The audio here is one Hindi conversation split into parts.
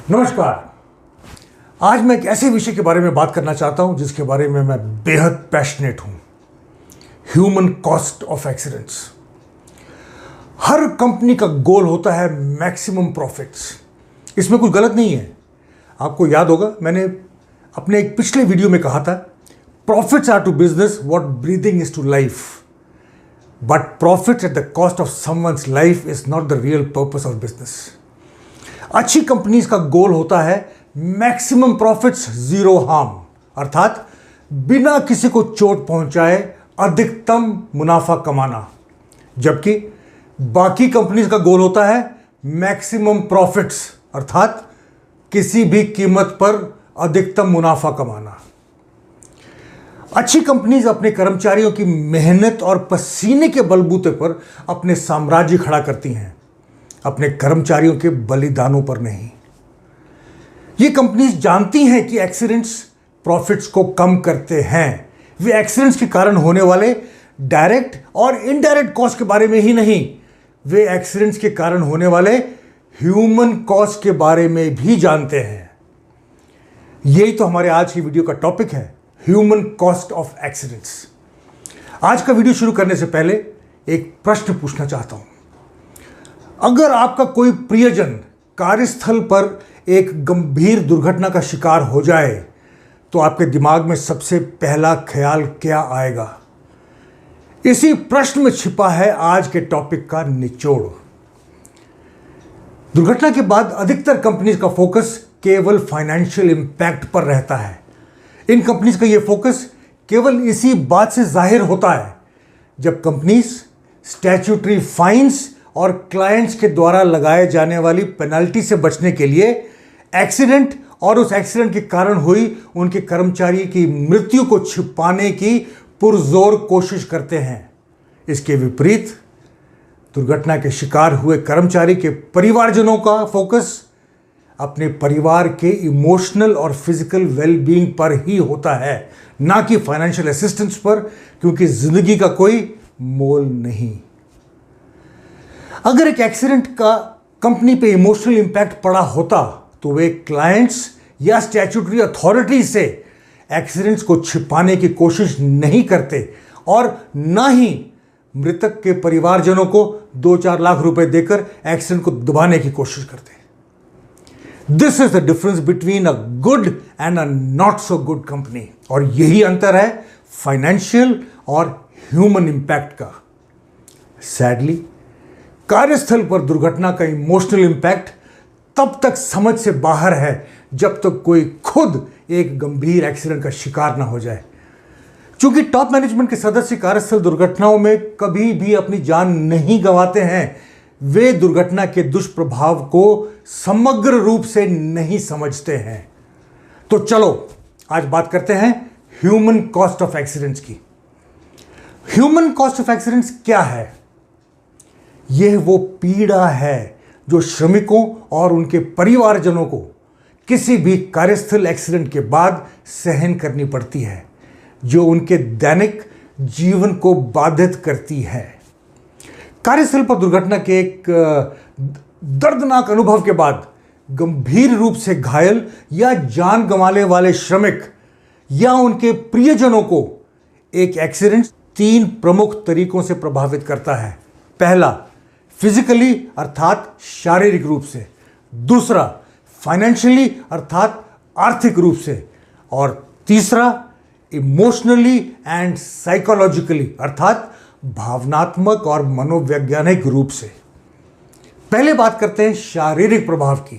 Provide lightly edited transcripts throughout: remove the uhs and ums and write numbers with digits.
नमस्कार। आज मैं एक ऐसे विषय के बारे में बात करना चाहता हूं जिसके बारे में मैं बेहद पैशनेट हूं। Human cost of excellence. Her company का गोल होता है मैक्सिमम प्रॉफिट्स। इसमें कुछ गलत नहीं है। आपको याद होगा, मैंने अपने एक पिछले वीडियो में कहा था, profits are to business what breathing is to life, but profits at the cost of someone's life is not the real purpose of business. अच्छी कंपनीज का गोल होता है मैक्सिमम प्रॉफिट्स, जीरो हार्म, अर्थात बिना किसी को चोट पहुंचाए अधिकतम मुनाफा कमाना। जबकि बाकी कंपनीज का गोल होता है मैक्सिमम प्रॉफिट्स, अर्थात किसी भी कीमत पर अधिकतम मुनाफा कमाना। अच्छी कंपनीज अपने कर्मचारियों की मेहनत और पसीने के बलबूते पर अपने साम्राज्य खड़ा करती हैं, अपने कर्मचारियों के बलिदानों पर नहीं। ये कंपनीज जानती हैं कि एक्सीडेंट्स प्रॉफिट्स को कम करते हैं। वे एक्सीडेंट्स के कारण होने वाले डायरेक्ट और इनडायरेक्ट कॉस्ट के बारे में ही नहीं, वे एक्सीडेंट्स के कारण होने वाले ह्यूमन कॉस्ट के बारे में भी जानते हैं। यही तो हमारे आज की वीडियो का टॉपिक है, ह्यूमन कॉस्ट ऑफ एक्सीडेंट्स। आज का वीडियो शुरू करने से पहले एक प्रश्न पूछना चाहता हूं। अगर आपका कोई प्रियजन कार्यस्थल पर एक गंभीर दुर्घटना का शिकार हो जाए तो आपके दिमाग में सबसे पहला ख्याल क्या आएगा? इसी प्रश्न में छिपा है आज के टॉपिक का निचोड़। दुर्घटना के बाद अधिकतर कंपनीज का फोकस केवल फाइनेंशियल इंपैक्ट पर रहता है। इन कंपनीज का यह फोकस केवल इसी बात से जाहिर होता है जब कंपनीज स्टैट्यूटरी फाइन्स और क्लाइंट्स के द्वारा लगाए जाने वाली पेनल्टी से बचने के लिए एक्सीडेंट और उस एक्सीडेंट के कारण हुई उनके कर्मचारी की मृत्यु को छिपाने की पुरजोर कोशिश करते हैं। इसके विपरीत दुर्घटना के शिकार हुए कर्मचारी के परिवारजनों का फोकस अपने परिवार के इमोशनल और फिजिकल वेलबींग पर ही होता है, ना कि फाइनेंशियल असिस्टेंस पर, क्योंकि जिंदगी का कोई मोल नहीं। अगर एक एक्सीडेंट का कंपनी पे इमोशनल इंपैक्ट पड़ा होता तो वे क्लाइंट्स या स्टैट्यूटरी अथॉरिटी से एक्सीडेंट्स को छिपाने की कोशिश नहीं करते और ना ही मृतक के परिवारजनों को 2-4 लाख रुपए देकर एक्सीडेंट को दबाने की कोशिश करते। This is the difference between a good and a not so good company. और यही अंतर है फाइनेंशियल और ह्यूमन इंपैक्ट का। सैडली कार्यस्थल पर दुर्घटना का इमोशनल इंपैक्ट तब तक समझ से बाहर है जब तक कोई खुद एक गंभीर एक्सीडेंट का शिकार ना हो जाए। चूंकि टॉप मैनेजमेंट के सदस्य कार्यस्थल दुर्घटनाओं में कभी भी अपनी जान नहीं गंवाते हैं, वे दुर्घटना के दुष्प्रभाव को समग्र रूप से नहीं समझते हैं। तो चलो आज बात करते हैं ह्यूमन कॉस्ट ऑफ एक्सीडेंट्स की। ह्यूमन कॉस्ट ऑफ एक्सीडेंट्स क्या है? यह वो पीड़ा है जो श्रमिकों और उनके परिवारजनों को किसी भी कार्यस्थल एक्सीडेंट के बाद सहन करनी पड़ती है, जो उनके दैनिक जीवन को बाधित करती है। कार्यस्थल पर दुर्घटना के एक दर्दनाक अनुभव के बाद गंभीर रूप से घायल या जान गंवाने वाले श्रमिक या उनके प्रियजनों को एक एक्सीडेंट 3 प्रमुख तरीकों से प्रभावित करता है। पहला, फिजिकली अर्थात शारीरिक रूप से। दूसरा, फाइनेंशियली अर्थात आर्थिक रूप से। और तीसरा, इमोशनली एंड साइकोलॉजिकली अर्थात भावनात्मक और मनोवैज्ञानिक रूप से। पहले बात करते हैं शारीरिक प्रभाव की।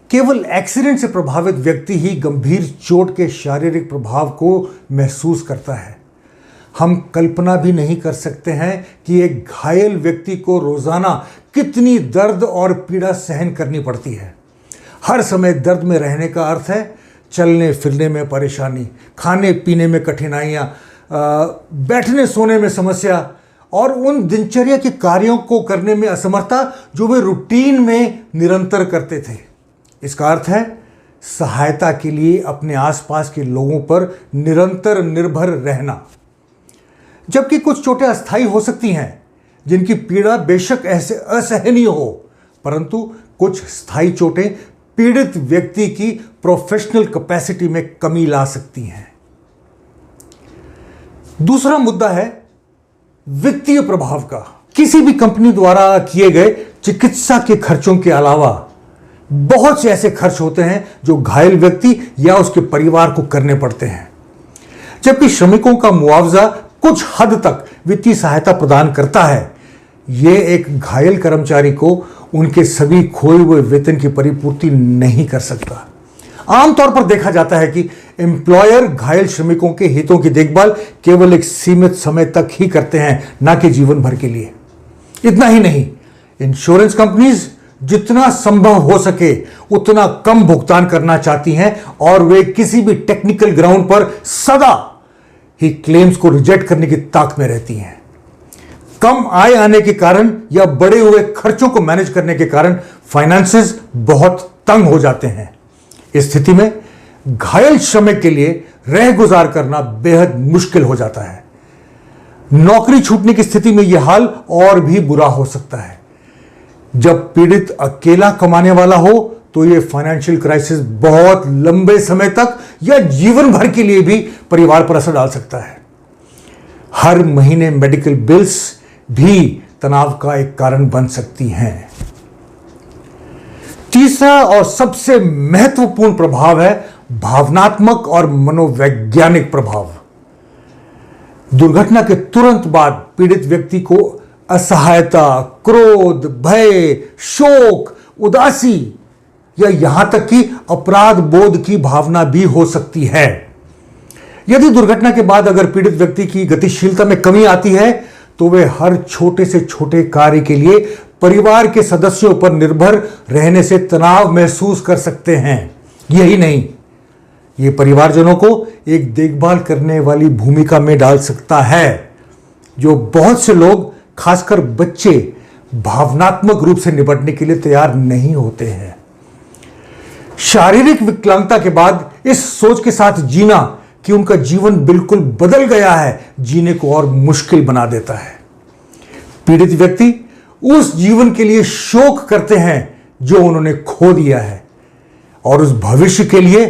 केवल एक्सीडेंट से प्रभावित व्यक्ति ही गंभीर चोट के शारीरिक प्रभाव को महसूस करता है। हम कल्पना भी नहीं कर सकते हैं कि एक घायल व्यक्ति को रोजाना कितनी दर्द और पीड़ा सहन करनी पड़ती है। हर समय दर्द में रहने का अर्थ है चलने फिरने में परेशानी, खाने पीने में कठिनाइयाँ, बैठने सोने में समस्या और उन दिनचर्या के कार्यों को करने में असमर्थता जो वे रूटीन में निरंतर करते थे। इसका अर्थ है सहायता के लिए अपने आसपास के लोगों पर निरंतर निर्भर रहना। जबकि कुछ चोटें अस्थायी हो सकती हैं जिनकी पीड़ा बेशक ऐसे असहनीय हो, परंतु कुछ स्थायी चोटें पीड़ित व्यक्ति की प्रोफेशनल कैपेसिटी में कमी ला सकती हैं। दूसरा मुद्दा है वित्तीय प्रभाव का। किसी भी कंपनी द्वारा किए गए चिकित्सा के खर्चों के अलावा बहुत से ऐसे खर्च होते हैं जो घायल व्यक्ति या उसके परिवार को करने पड़ते हैं, जबकि श्रमिकों का मुआवजा कुछ हद तक वित्तीय सहायता प्रदान करता है। यह एक घायल कर्मचारी को उनके सभी खोए हुए वेतन की परिपूर्ति नहीं कर सकता। आमतौर पर देखा जाता है कि एम्प्लॉयर घायल श्रमिकों के हितों की देखभाल केवल एक सीमित समय तक ही करते हैं, ना कि जीवन भर के लिए। इतना ही नहीं, इंश्योरेंस कंपनीज जितना संभव हो सके उतना कम भुगतान करना चाहती हैं और वे किसी भी टेक्निकल ग्राउंड पर सदा ही क्लेम्स को रिजेक्ट करने की ताक में रहती हैं। कम आय आने के कारण या बढ़े हुए खर्चों को मैनेज करने के कारण फाइनेंसेस बहुत तंग हो जाते हैं। इस स्थिति में घायल श्रमिक के लिए रह गुजार करना बेहद मुश्किल हो जाता है। नौकरी छूटने की स्थिति में यह हाल और भी बुरा हो सकता है। जब पीड़ित अकेला कमाने वाला हो तो यह फाइनेंशियल क्राइसिस बहुत लंबे समय तक या जीवन भर के लिए भी परिवार पर असर डाल सकता है। हर महीने मेडिकल बिल्स भी तनाव का एक कारण बन सकती हैं। तीसरा और सबसे महत्वपूर्ण प्रभाव है भावनात्मक और मनोवैज्ञानिक प्रभाव। दुर्घटना के तुरंत बाद पीड़ित व्यक्ति को असहायता, क्रोध, भय, शोक, उदासी या यहां तक कि अपराध बोध की भावना भी हो सकती है। यदि दुर्घटना के बाद अगर पीड़ित व्यक्ति की गतिशीलता में कमी आती है तो वे हर छोटे से छोटे कार्य के लिए परिवार के सदस्यों पर निर्भर रहने से तनाव महसूस कर सकते हैं। यही नहीं, ये परिवारजनों को एक देखभाल करने वाली भूमिका में डाल सकता है, जो बहुत से लोग, खासकर बच्चे, भावनात्मक रूप से निपटने के लिए तैयार नहीं होते हैं। शारीरिक विकलांगता के बाद इस सोच के साथ जीना कि उनका जीवन बिल्कुल बदल गया है, जीने को और मुश्किल बना देता है। पीड़ित व्यक्ति उस जीवन के लिए शोक करते हैं जो उन्होंने खो दिया है और उस भविष्य के लिए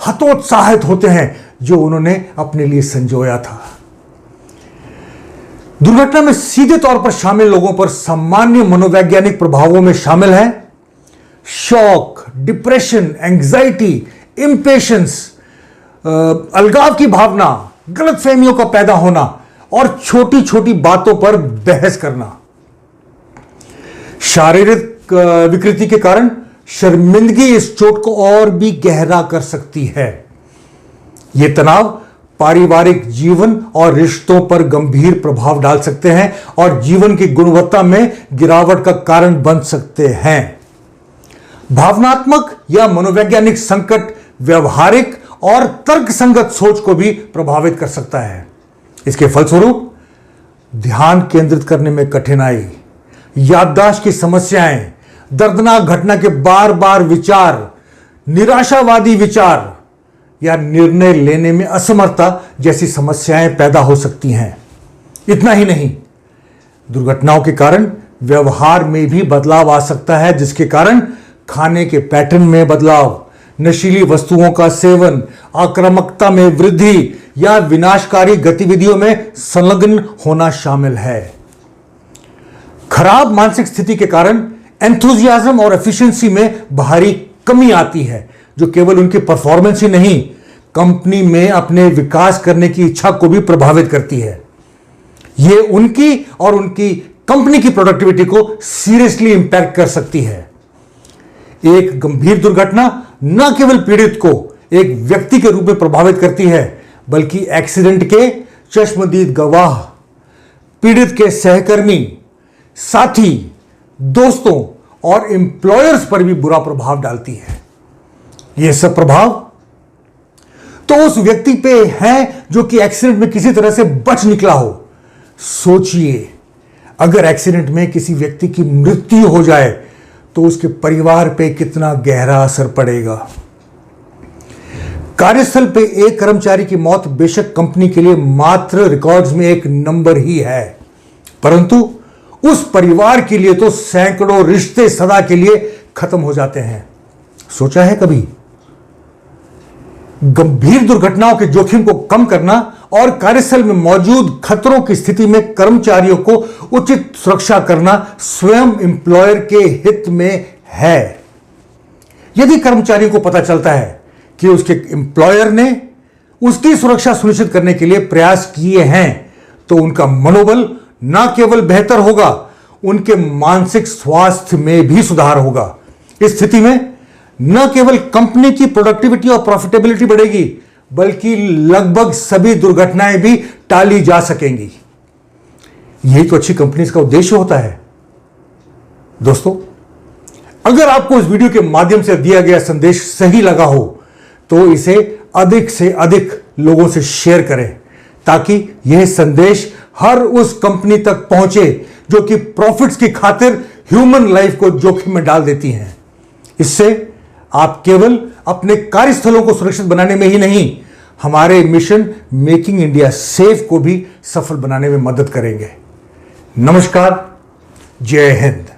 हतोत्साहित होते हैं जो उन्होंने अपने लिए संजोया था। दुर्घटना में सीधे तौर पर शामिल लोगों पर सामान्य मनोवैज्ञानिक प्रभावों में शामिल है शॉक, डिप्रेशन, एंग्जाइटी, इंपेशेंस, अलगाव की भावना, गलतफहमियों का पैदा होना और छोटी छोटी बातों पर बहस करना। शारीरिक विकृति के कारण शर्मिंदगी इस चोट को और भी गहरा कर सकती है। यह तनाव पारिवारिक जीवन और रिश्तों पर गंभीर प्रभाव डाल सकते हैं और जीवन की गुणवत्ता में गिरावट का कारण बन सकते हैं। भावनात्मक या मनोवैज्ञानिक संकट व्यवहारिक और तर्कसंगत सोच को भी प्रभावित कर सकता है। इसके फलस्वरूप ध्यान केंद्रित करने में कठिनाई, याददाश्त की समस्याएं, दर्दनाक घटना के बार बार विचार, निराशावादी विचार या निर्णय लेने में असमर्थता जैसी समस्याएं पैदा हो सकती हैं। इतना ही नहीं, दुर्घटनाओं के कारण व्यवहार में भी बदलाव आ सकता है, जिसके कारण खाने के पैटर्न में बदलाव, नशीली वस्तुओं का सेवन, आक्रामकता में वृद्धि या विनाशकारी गतिविधियों में संलग्न होना शामिल है। खराब मानसिक स्थिति के कारण एंथुजियाज्म और एफिशिएंसी में भारी कमी आती है, जो केवल उनकी परफॉर्मेंस ही नहीं, कंपनी में अपने विकास करने की इच्छा को भी प्रभावित करती है। यह उनकी और उनकी कंपनी की प्रोडक्टिविटी को सीरियसली इंपैक्ट कर सकती है। एक गंभीर दुर्घटना न केवल पीड़ित को एक व्यक्ति के रूप में प्रभावित करती है, बल्कि एक्सीडेंट के चश्मदीद गवाह, पीड़ित के सहकर्मी, साथी, दोस्तों और एम्प्लॉयर्स पर भी बुरा प्रभाव डालती है। यह सब प्रभाव तो उस व्यक्ति पे है जो कि एक्सीडेंट में किसी तरह से बच निकला हो। सोचिए, अगर एक्सीडेंट में किसी व्यक्ति की मृत्यु हो जाए तो उसके परिवार पे कितना गहरा असर पड़ेगा। कार्यस्थल पे एक कर्मचारी की मौत बेशक कंपनी के लिए मात्र रिकॉर्ड्स में एक नंबर ही है, परंतु उस परिवार के लिए तो सैकड़ों रिश्ते सदा के लिए खत्म हो जाते हैं। सोचा है कभी? गंभीर दुर्घटनाओं के जोखिम को कम करना और कार्यस्थल में मौजूद खतरों की स्थिति में कर्मचारियों को उचित सुरक्षा करना स्वयं एम्प्लॉयर के हित में है। यदि कर्मचारी को पता चलता है कि उसके एम्प्लॉयर ने उसकी सुरक्षा सुनिश्चित करने के लिए प्रयास किए हैं, तो उनका मनोबल न केवल बेहतर होगा, उनके मानसिक स्वास्थ्य में भी सुधार होगा। इस स्थिति में न केवल कंपनी की प्रोडक्टिविटी और प्रॉफिटेबिलिटी बढ़ेगी, बल्कि लगभग सभी दुर्घटनाएं भी टाली जा सकेंगी। यही तो अच्छी कंपनीज का उद्देश्य होता है। दोस्तों, अगर आपको इस वीडियो के माध्यम से दिया गया संदेश सही लगा हो, तो इसे अधिक से अधिक लोगों से शेयर करें, ताकि यह संदेश हर उस कंपनी तक पहुंचे जो कि प्रॉफिट्स की खातिर ह्यूमन लाइफ को जोखिम में डाल देती हैं। इससे आप केवल अपने कार्यस्थलों को सुरक्षित बनाने में ही नहीं, हमारे मिशन मेकिंग इंडिया सेफ को भी सफल बनाने में मदद करेंगे। नमस्कार, जय हिंद।